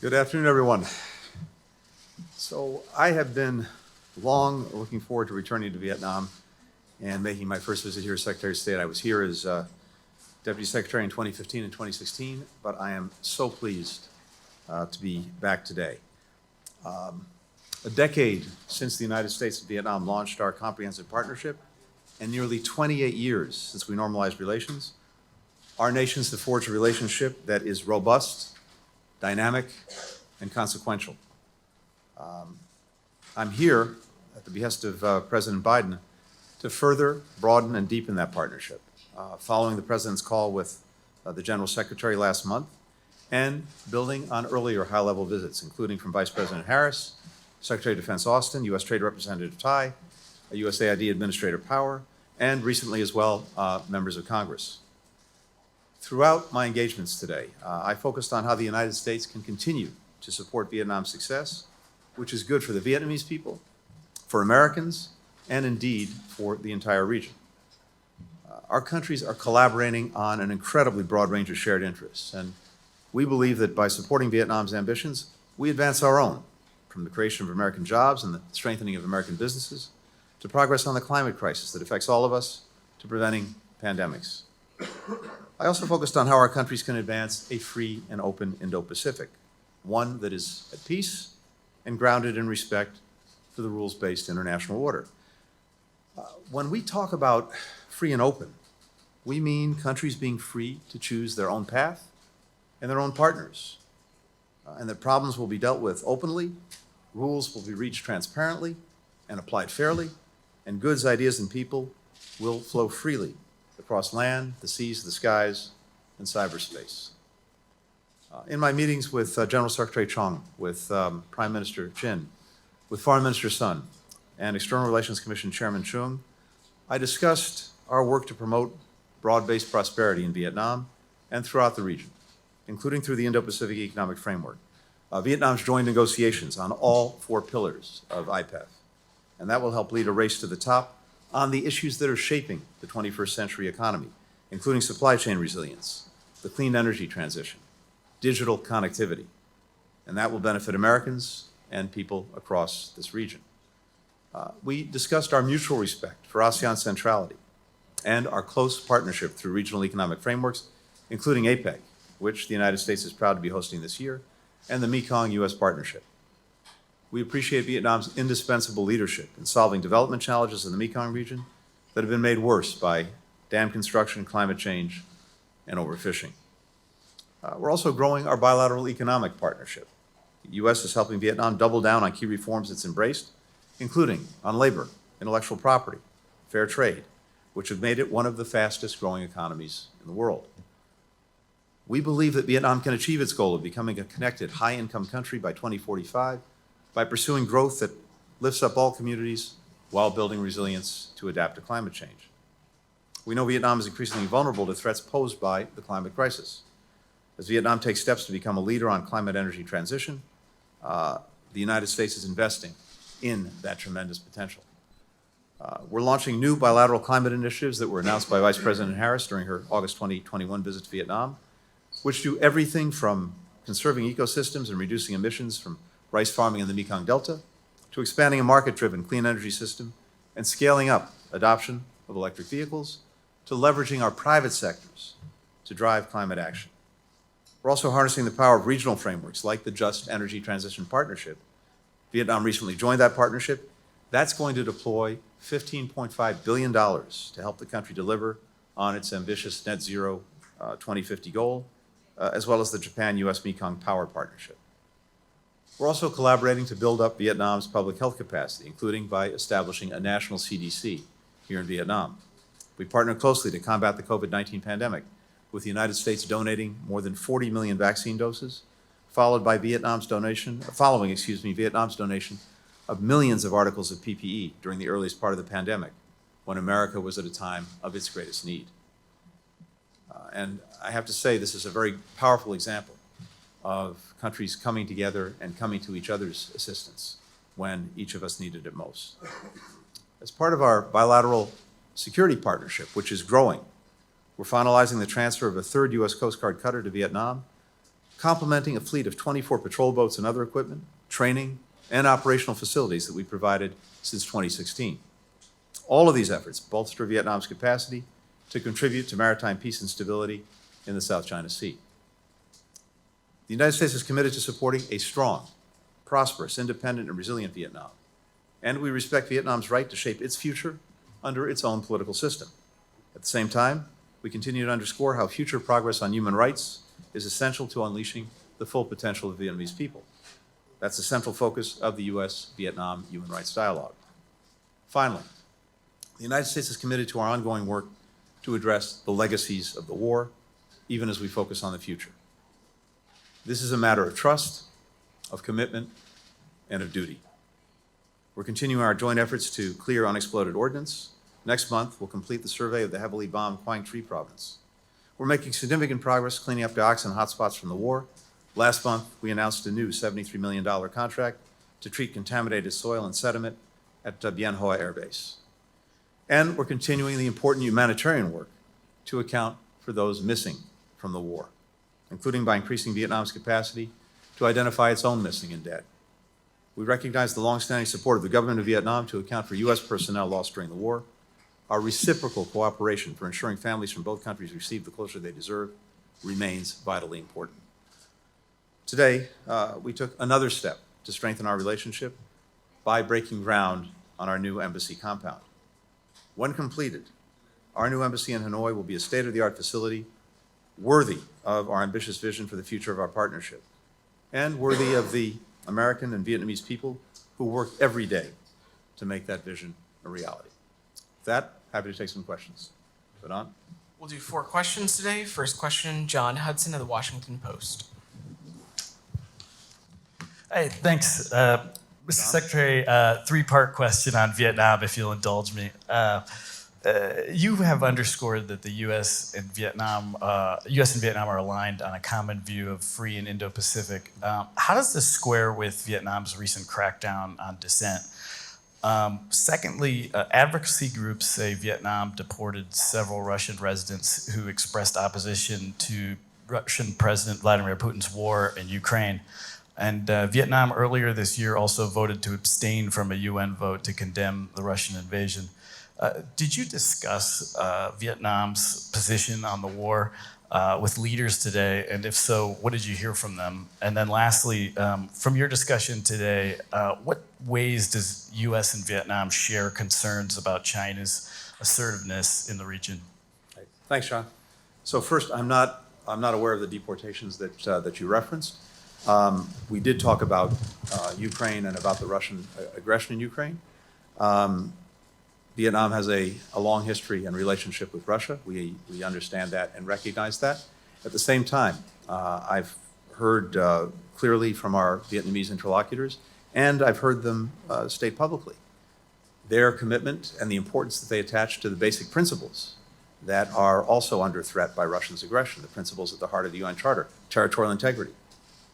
Good afternoon, everyone. So I have been long looking forward to returning to Vietnam and making my first visit here as Secretary of State. I was here as Deputy Secretary in 2015 and 2016, but I am so pleased to be back today. A decade since the United States and Vietnam launched our comprehensive partnership, and nearly 28 years since we normalized relations, our nations have forged a relationship that is robust, dynamic, and consequential. I'm here at the behest of President Biden to further broaden and deepen that partnership, following the President's call with the General Secretary last month, and building on earlier high-level visits, including from Vice President Harris, Secretary of Defense Austin, U.S. Trade Representative Tai, USAID Administrator Power, and recently as well, members of Congress. Throughout my engagements today, I focused on how the United States can continue to support Vietnam's success, which is good for the Vietnamese people, for Americans, and indeed for the entire region. Our countries are collaborating on an incredibly broad range of shared interests, and we believe that by supporting Vietnam's ambitions, we advance our own, from the creation of American jobs and the strengthening of American businesses, to progress on the climate crisis that affects all of us, to preventing pandemics. I also focused on how our countries can advance a free and open Indo-Pacific, one that is at peace and grounded in respect for the rules-based international order. When we talk about free and open, we mean countries being free to choose their own path and their own partners, and that problems will be dealt with openly, rules will be reached transparently and applied fairly, and goods, ideas, and people will flow freely across land, the seas, the skies, and cyberspace. In my meetings with General Secretary Chong, with Prime Minister Chin, with Foreign Minister Sun, and External Relations Commission Chairman Chung, I discussed our work to promote broad-based prosperity in Vietnam and throughout the region, including through the Indo-Pacific Economic Framework. Vietnam's joined negotiations on all 4 pillars of IPEF, and that will help lead a race to the top on the issues that are shaping the 21st century economy, including supply chain resilience, the clean energy transition, digital connectivity, and that will benefit Americans and people across this region. We discussed our mutual respect for ASEAN centrality and our close partnership through regional economic frameworks, including APEC, which the United States is proud to be hosting this year, and the Mekong-U.S. partnership. We appreciate Vietnam's indispensable leadership in solving development challenges in the Mekong region that have been made worse by dam construction, climate change, and overfishing. We're also growing our bilateral economic partnership. The U.S. is helping Vietnam double down on key reforms it's embraced, including on labor, intellectual property, fair trade, which have made it one of the fastest growing economies in the world. We believe that Vietnam can achieve its goal of becoming a connected, high-income country by 2045 by pursuing growth that lifts up all communities while building resilience to adapt to climate change. We know Vietnam is increasingly vulnerable to threats posed by the climate crisis. As Vietnam takes steps to become a leader on climate energy transition, the United States is investing in that tremendous potential. We're launching new bilateral climate initiatives that were announced by Vice President Harris during her August 2021 visit to Vietnam, which do everything from conserving ecosystems and reducing emissions from rice farming in the Mekong Delta, to expanding a market-driven clean energy system and scaling up adoption of electric vehicles, to leveraging our private sectors to drive climate action. We're also harnessing the power of regional frameworks like the Just Energy Transition Partnership. Vietnam recently joined that partnership. That's going to deploy $15.5 billion to help the country deliver on its ambitious net zero 2050 goal, as well as the Japan-US Mekong Power Partnership. We're also collaborating to build up Vietnam's public health capacity, including by establishing a national CDC here in Vietnam. We partner closely to combat the COVID-19 pandemic, with the United States donating more than 40 million vaccine doses, following Vietnam's donation of millions of articles of PPE during the earliest part of the pandemic, when America was at a time of its greatest need. And I have to say, this is a very powerful example of countries coming together and coming to each other's assistance when each of us needed it most. As part of our bilateral security partnership, which is growing, we're finalizing the transfer of a 3rd U.S. Coast Guard cutter to Vietnam, complementing a fleet of 24 patrol boats and other equipment, training, and operational facilities that we provided since 2016. All of these efforts bolster Vietnam's capacity to contribute to maritime peace and stability in the South China Sea. The United States is committed to supporting a strong, prosperous, independent, and resilient Vietnam, and we respect Vietnam's right to shape its future under its own political system. At the same time, we continue to underscore how future progress on human rights is essential to unleashing the full potential of the Vietnamese people. That's the central focus of the U.S.-Vietnam Human Rights Dialogue. Finally, the United States is committed to our ongoing work to address the legacies of the war, even as we focus on the future. This is a matter of trust, of commitment, and of duty. We're continuing our joint efforts to clear unexploded ordnance. Next month, we'll complete the survey of the heavily bombed Quang Tri province. We're making significant progress cleaning up dioxin hotspots from the war. Last month, we announced a new $73 million contract to treat contaminated soil and sediment at Bien Hoa Air Base. And we're continuing the important humanitarian work to account for those missing from the war, including by increasing Vietnam's capacity to identify its own missing and dead. We recognize the longstanding support of the government of Vietnam to account for U.S. personnel lost during the war. Our reciprocal cooperation for ensuring families from both countries receive the closure they deserve remains vitally important. Today, we took another step to strengthen our relationship by breaking ground on our new embassy compound. When completed, our new embassy in Hanoi will be a state-of-the-art facility worthy of our ambitious vision for the future of our partnership and worthy of the American and Vietnamese people who work every day to make that vision a reality. With that, happy to take some questions. Put on. We'll do 4 questions today. First question, John Hudson of the Washington Post. Hey, thanks. Mr. Secretary, 3-part question on Vietnam, if you'll indulge me. You have underscored that the U.S. and Vietnam are aligned on a common view of free and Indo-Pacific. How does this square with Vietnam's recent crackdown on dissent? Secondly, advocacy groups say Vietnam deported several Russian residents who expressed opposition to Russian President Vladimir Putin's war in Ukraine. And Vietnam earlier this year also voted to abstain from a UN vote to condemn the Russian invasion. Did you discuss Vietnam's position on the war with leaders today? And if so, what did you hear from them? And then lastly, from your discussion today, what ways does U.S. and Vietnam share concerns about China's assertiveness in the region? Thanks, John. So first, I'm not aware of the deportations that you referenced. We did talk about Ukraine and about the Russian aggression in Ukraine. Vietnam has a long history and relationship with Russia. We understand that and recognize that. At the same time, I've heard clearly from our Vietnamese interlocutors, and I've heard them state publicly their commitment and the importance that they attach to the basic principles that are also under threat by Russia's aggression, the principles at the heart of the UN Charter: territorial integrity,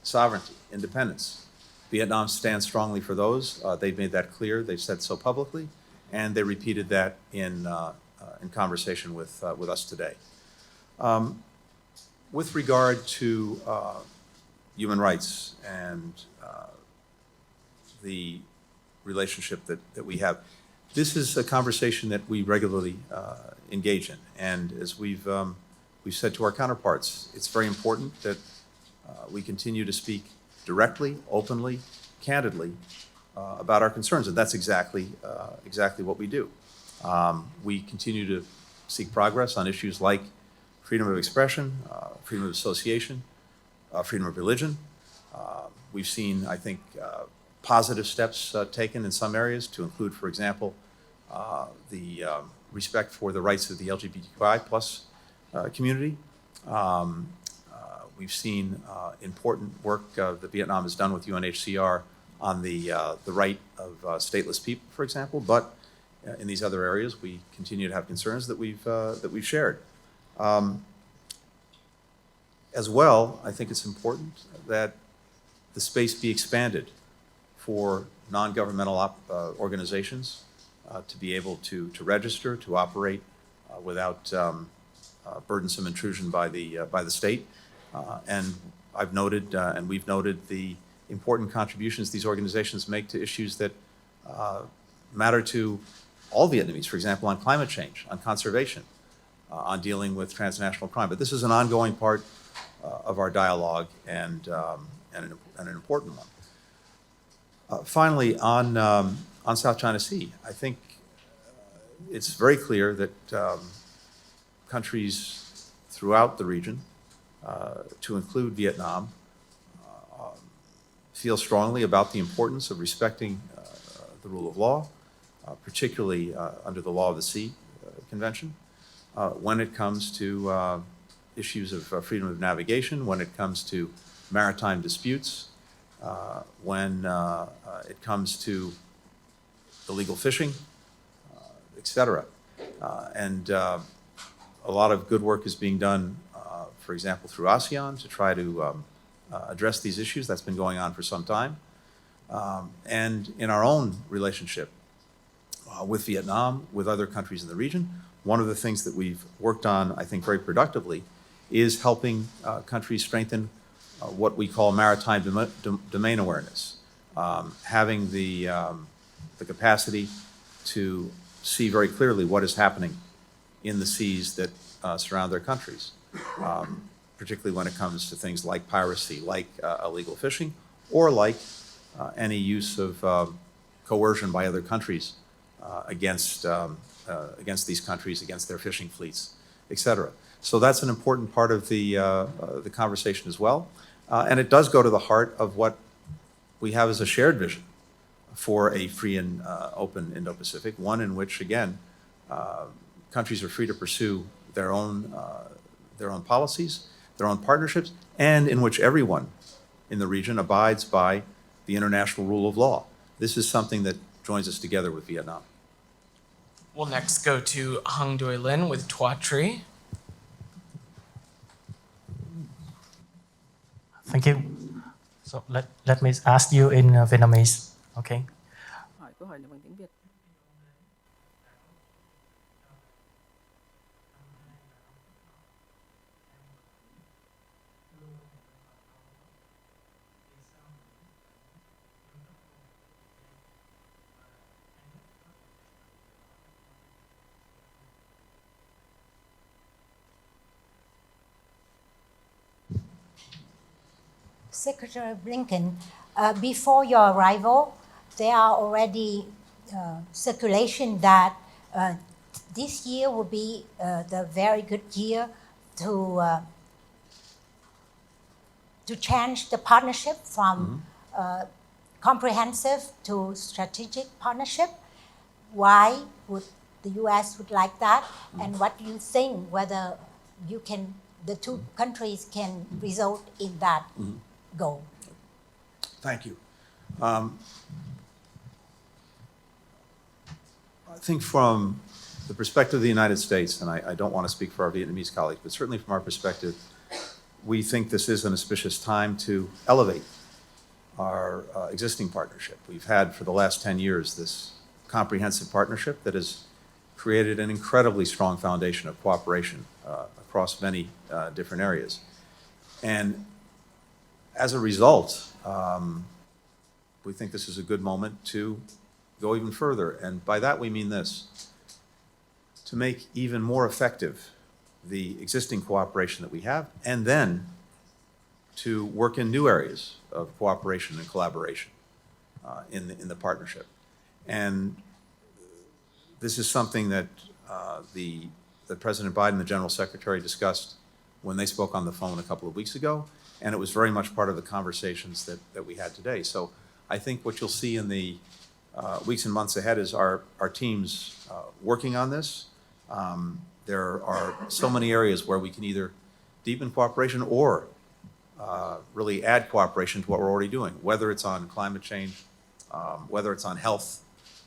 sovereignty, independence. Vietnam stands strongly for those. They've made that clear. They've said so publicly, and they repeated that in conversation with us today. With regard to human rights and the relationship that we have, this is a conversation that we regularly engage in. And as we've said to our counterparts, it's very important that we continue to speak directly, openly, candidly about our concerns, and that's exactly what we do. We continue to seek progress on issues like freedom of expression, freedom of association, freedom of religion. We've seen, I think, positive steps taken in some areas to include, for example, the respect for the rights of the LGBTQI+ community. We've seen important work that Vietnam has done with UNHCR on the right of stateless people, for example. But in these other areas, we continue to have concerns that we've shared. As well, I think it's important that the space be expanded for non-governmental organizations to be able to register, to operate without burdensome intrusion by the state. And I've noted, and we've noted, the important contributions these organizations make to issues that matter to all Vietnamese, for example, on climate change, on conservation, on dealing with transnational crime. But this is an ongoing part of our dialogue and an important one. Finally, on South China Sea, I think it's very clear that countries throughout the region, to include Vietnam, feel strongly about the importance of respecting the rule of law, particularly under the Law of the Sea Convention, when it comes to issues of freedom of navigation, when it comes to maritime disputes, when it comes to illegal fishing, et cetera. And a lot of good work is being done, for example, through ASEAN to try to address these issues. That's been going on for some time. And in our own relationship with Vietnam, with other countries in the region, one of the things that we've worked on, I think, very productively is helping countries strengthen what we call maritime domain awareness, having the capacity to see very clearly what is happening in the seas that surround their countries, particularly when it comes to things like piracy, like illegal fishing, or like any use of coercion by other countries against these countries, against their fishing fleets, et cetera. So that's an important part of the conversation as well. And it does go to the heart of what we have as a shared vision for a free and open Indo-Pacific, one in which, again, countries are free to pursue their own policies, their own partnerships, and in which everyone in the region abides by the international rule of law. This is something that joins us together with Vietnam. We'll next go to Hung Doi Lin with Toa Tree. Thank you. So let me ask you in Vietnamese, okay? Hỏi câu hỏi là bằng tiếng Việt. Secretary Blinken, before your arrival, there are already circulation that this year will be the very good year to change the partnership from comprehensive to strategic partnership. Why would the U.S. would like that, and what do you think whether the two countries can result in that goal? Thank you. I think from the perspective of the United States, and I don't want to speak for our Vietnamese colleagues, but certainly from our perspective, we think this is an auspicious time to elevate our existing partnership. We've had for the last 10 years this comprehensive partnership that has created an incredibly strong foundation of cooperation across many different areas. And as a result, we think this is a good moment to go even further. And by that we mean this: to make even more effective the existing cooperation that we have, and then to work in new areas of cooperation and collaboration in the partnership. And this is something that that President Biden, the General Secretary, discussed when they spoke on the phone a couple of weeks ago, and it was very much part of the conversations that we had today. So I think what you'll see in the weeks and months ahead is our teams working on this. There are so many areas where we can either deepen cooperation or really add cooperation to what we're already doing, whether it's on climate change, whether it's on health,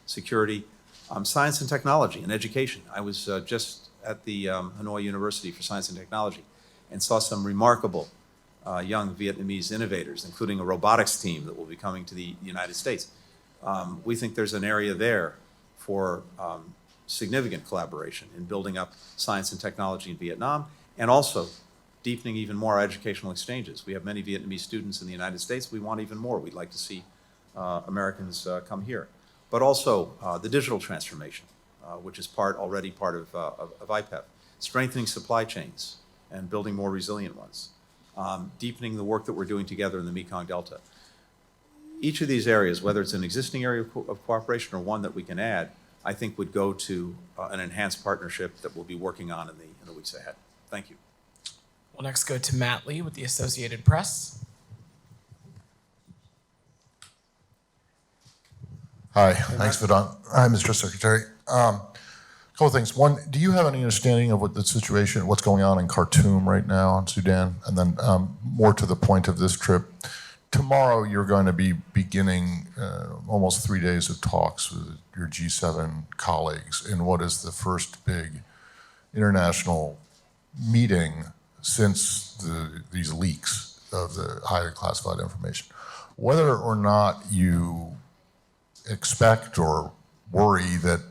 security, science and technology, and education. I was just at the Hanoi University for Science and Technology and saw some remarkable young Vietnamese innovators, including a robotics team that will be coming to the United States. We think there's an area there for significant collaboration in building up science and technology in Vietnam, and also deepening even more our educational exchanges. We have many Vietnamese students in the United States. We want even more. We'd like to see Americans come here. But also the digital transformation, which is already part of IPEF, strengthening supply chains and building more resilient ones, deepening the work that we're doing together in the Mekong Delta. Each of these areas, whether it's an existing area of cooperation or one that we can add, I think would go to an enhanced partnership that we'll be working on in the weeks ahead. Thank you. We'll next go to Matt Lee with the Associated Press. Hi, thanks, Vedant. Hi, Mr. Secretary. Couple of things. One, do you have any understanding of what the situation, what's going on in Khartoum right now in Sudan? And then more to the point of this trip, tomorrow you're going to be beginning almost 3 days of talks with your G7 colleagues in what is the first big international meeting since these leaks of the highly classified information. Whether or not you expect or worry that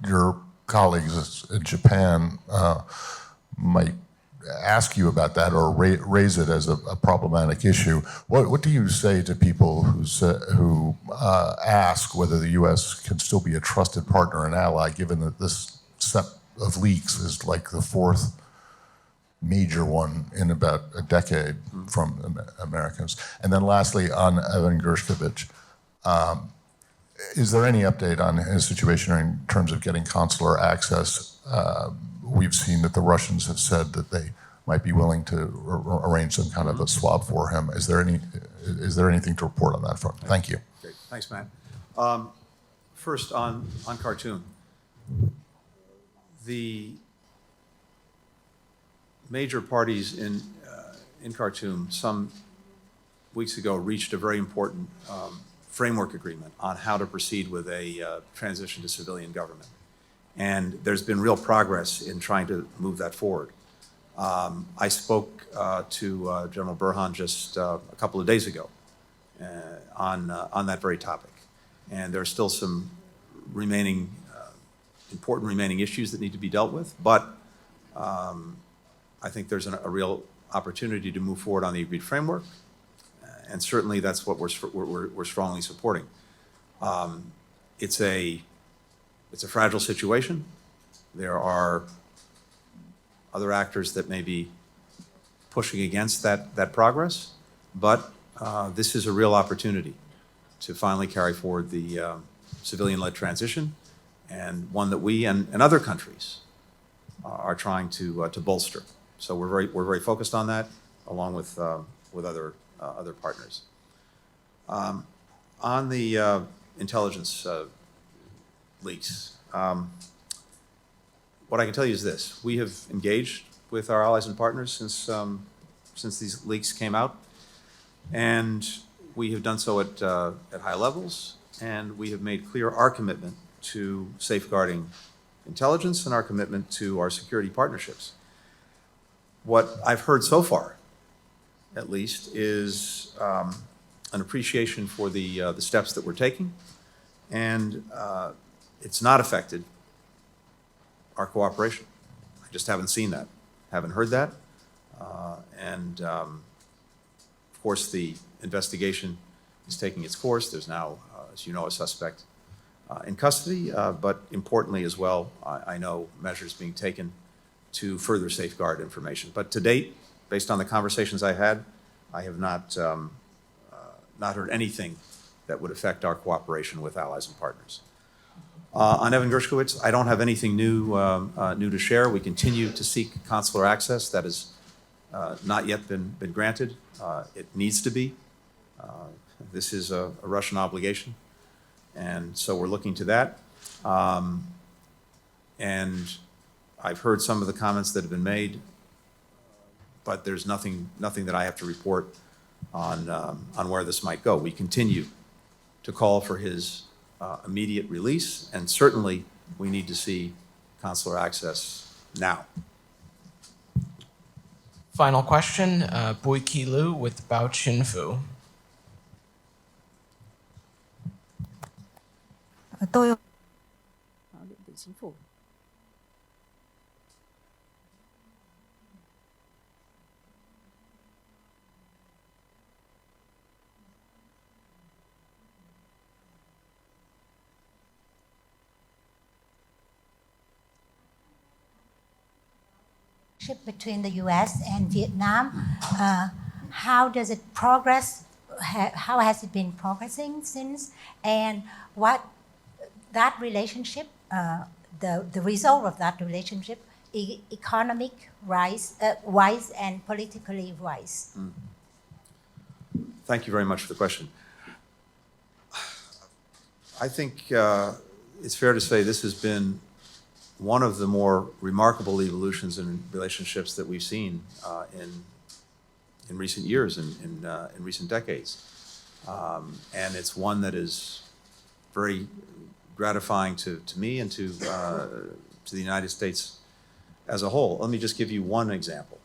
your colleagues in Japan might ask you about that or raise it as a problematic issue, what do you say to people who ask whether the U.S. can still be a trusted partner and ally, given that this set of leaks is like the fourth major one in about a decade from Americans? And then lastly, on Evan Gershkovich, is there any update on his situation in terms of getting consular access? We've seen that the Russians have said that they might be willing to arrange some kind of a swab for him. Is there anything to report on that front? Thank you. Great. Thanks, Matt. First, on Khartoum, the major parties in Khartoum some weeks ago reached a very important framework agreement on how to proceed with a transition to civilian government. And there's been real progress in trying to move that forward. I spoke to General Burhan just a couple of days ago on that very topic. And there are still some important remaining issues that need to be dealt with, but I think there's a real opportunity to move forward on the agreed framework, and certainly that's what we're strongly supporting. It's a fragile situation. There are other actors that may be pushing against that progress, but this is a real opportunity to finally carry forward the civilian-led transition, and one that we and other countries are trying to bolster. So we're very focused on that, along with other partners. On the intelligence leaks, what I can tell you is this: we have engaged with our allies and partners since these leaks came out, and we have done so at high levels, and we have made clear our commitment to safeguarding intelligence and our commitment to our security partnerships. What I've heard so far, at least, is an appreciation for the steps that we're taking, and it's not affected our cooperation. I just haven't seen that, haven't heard that, and of course the investigation is taking its course. There's now, as you know, a suspect in custody, but importantly as well, I know measures being taken to further safeguard information. But to date, based on the conversations I had, I have not heard anything that would affect our cooperation with allies and partners. On Evan Gershkovich, I don't have anything new to share. We continue to seek consular access. That has not yet been granted. It needs to be. This is a Russian obligation, and so we're looking to that. And I've heard some of the comments that have been made, but there's nothing that I have to report on where this might go. We continue to call for his immediate release, and certainly we need to see consular access now. Final question, Bui Ki Lu with Bao Chin Fu. Điện tử chính phủ. relationship between the U.S. and Vietnam. How does it progress? How has it been progressing since? And what that relationship, the result of that relationship, economic wise and politically wise? Thank you very much for the question. I think it's fair to say this has been one of the more remarkable evolutions in relationships that we've seen in recent years, in recent decades. And it's one that is very gratifying to me and to the United States as a whole. Let me just give you one example.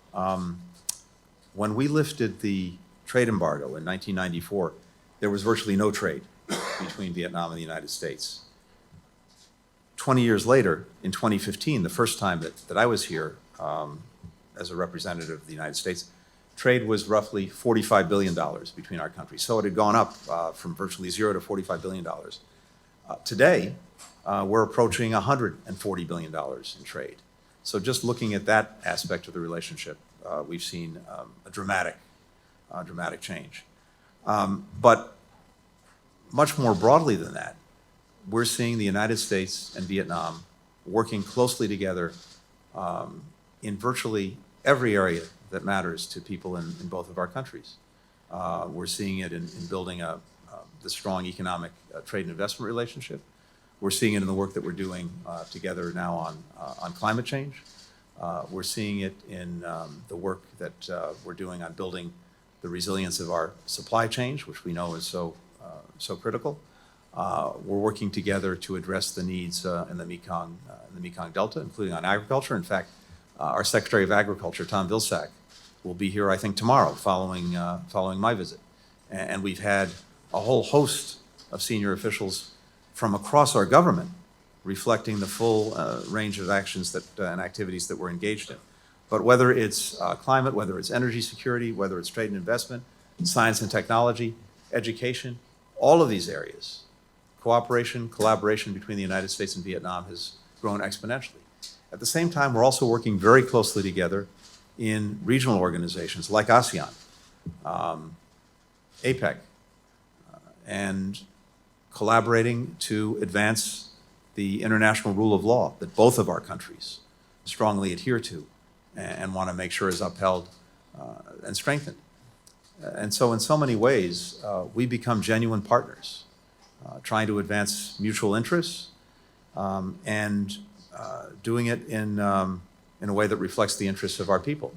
When we lifted the trade embargo in 1994, there was virtually no trade between Vietnam and the United States. 20 years later, in 2015, the first time that I was here as a representative of the United States, trade was roughly $45 billion between our countries. So it had gone up from virtually zero to $45 billion. Today, we're approaching $140 billion in trade. So just looking at that aspect of the relationship, we've seen a dramatic change. But much more broadly than that, we're seeing the United States and Vietnam working closely together in virtually every area that matters to people in both of our countries. We're seeing it in building the strong economic trade and investment relationship. We're seeing it in the work that we're doing together now on climate change. We're seeing it in the work that we're doing on building the resilience of our supply chain, which we know is so critical. We're working together to address the needs in the Mekong Delta, including on agriculture. In fact, our Secretary of Agriculture, Tom Vilsack, will be here, I think, tomorrow, following my visit. And we've had a whole host of senior officials from across our government reflecting the full range of actions and activities that we're engaged in. But whether it's climate, whether it's energy security, whether it's trade and investment, science and technology, education, all of these areas, cooperation, collaboration between the United States and Vietnam has grown exponentially. At the same time, we're also working very closely together in regional organizations like ASEAN, APEC, and collaborating to advance the international rule of law that both of our countries strongly adhere to and want to make sure is upheld and strengthened. And so in so many ways, we become genuine partners, trying to advance mutual interests and doing it in a way that reflects the interests of our people.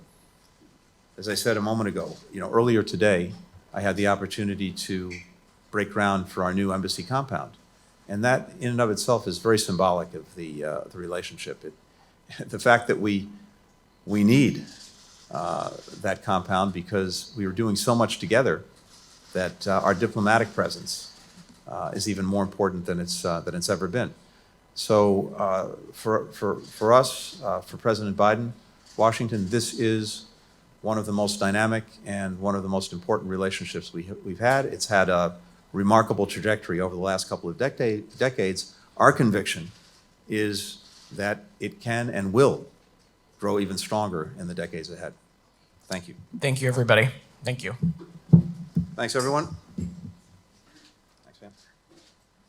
As I said a moment ago, earlier today, I had the opportunity to break ground for our new embassy compound. And that in and of itself is very symbolic of the relationship. The fact that we need that compound because we are doing so much together that our diplomatic presence is even more important than it's ever been. So for us, for President Biden, Washington, this is one of the most dynamic and one of the most important relationships we've had. It's had a remarkable trajectory over the last couple of decades. Our conviction is that it can and will grow even stronger in the decades ahead. Thank you. Thank you, everybody. Thank you. Thanks, everyone.